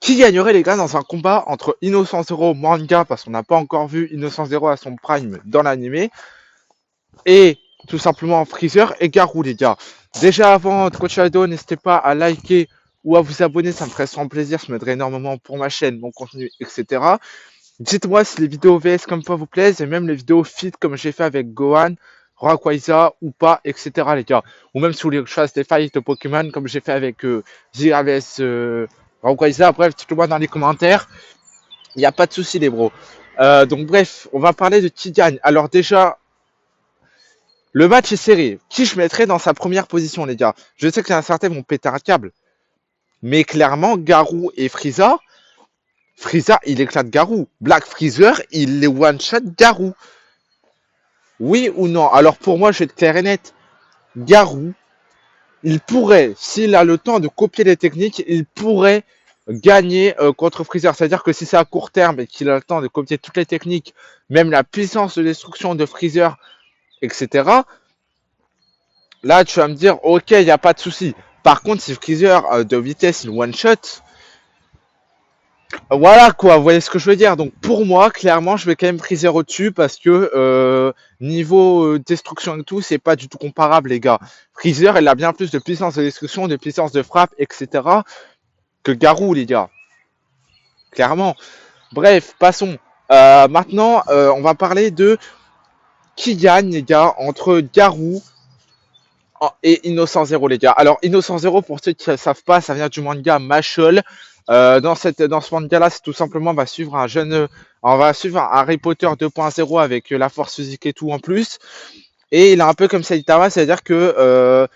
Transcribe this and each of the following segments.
Qui gagnerait les gars dans un combat entre Innocent Zero manga, parce qu'on n'a pas encore vu Innocent Zero à son prime dans l'animé, et tout simplement Freezer et Garou les gars. Déjà avant de continuer la vidéo, n'hésitez pas à liker ou à vous abonner, ça me ferait sans plaisir, ça m'aiderait énormément pour ma chaîne, mon contenu, etc. Dites-moi si les vidéos VS comme ça vous plaisent, et même les vidéos fit comme j'ai fait avec Gohan, Rayquaza ou pas, etc. les gars. Ou même si vous voulez que je fasse des fights de Pokémon comme j'ai fait avec Zira vs Rayquaza, bref, dites-le moi dans les commentaires. Il n'y a pas de souci les bros. Donc bref, on va parler de qui gagne. Alors déjà, le match est serré. Qui je mettrais dans sa première position les gars? Je sais que certains vont péter un câble. Mais clairement, Garou et Frieza, Frieza, il éclate Garou. Black Freezer, il les one-shot Garou. Oui ou non? Alors pour moi, je vais être clair et net. Garou, il pourrait, s'il a le temps de copier les techniques, il pourrait gagner contre Freezer. C'est-à-dire que si c'est à court terme et qu'il a le temps de copier toutes les techniques, même la puissance de destruction de Freezer, etc., là, tu vas me dire, ok, il n'y a pas de souci. Par contre, si Freezer de vitesse, il one-shot, voilà quoi, vous voyez ce que je veux dire. Donc pour moi, clairement, je vais quand même Freezer au-dessus parce que niveau destruction et tout, c'est pas du tout comparable, les gars. Freezer, elle a bien plus de puissance de destruction, de puissance de frappe, etc. que Garou, les gars. Clairement. Bref, passons. Maintenant, on va parler de qui gagne, les gars, entre Garou et Innocent Zero, les gars. Alors, Innocent Zero, pour ceux qui ne savent pas, ça vient du manga Mashle. Dans ce manga-là, c'est tout simplement, on va suivre un Harry Potter 2.0 avec la force physique et tout en plus. Et il est un peu comme Saitama, c'est-à-dire que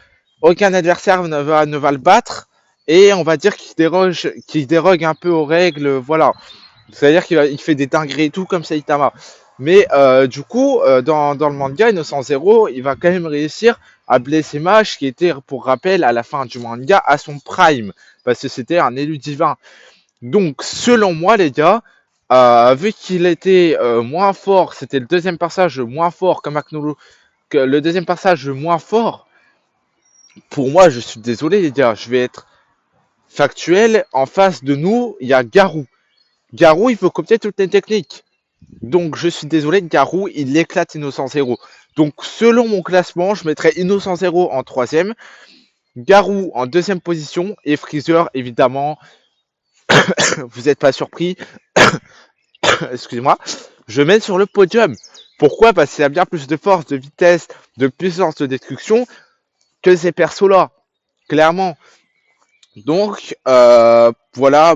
aucun adversaire ne va le battre. Et on va dire qu'il dérogue un peu aux règles, voilà. C'est-à-dire il fait des dingueries et tout comme Saitama. Mais du coup, dans le manga, Innocent Zero, il va quand même réussir à blesser Mash, qui était, pour rappel, à la fin du manga, à son prime. Parce que c'était un élu divin. Donc, selon moi, les gars, vu qu'il était moins fort, c'était le deuxième passage moins fort comme Aknolo, que le deuxième passage moins fort, pour moi, je suis désolé, les gars, je vais être factuel. En face de nous, il y a Garou. Garou, il faut copier toutes les techniques. Donc, je suis désolé, Garou, il éclate Innocent Zero. Donc, selon mon classement, je mettrais Innocent Zero en troisième, Garou en deuxième position, et Freezer, évidemment, vous n'êtes pas surpris, excusez-moi, je mets sur le podium. Pourquoi? Parce qu'il a bien plus de force, de vitesse, de puissance de destruction que ces persos-là, clairement. Donc, voilà,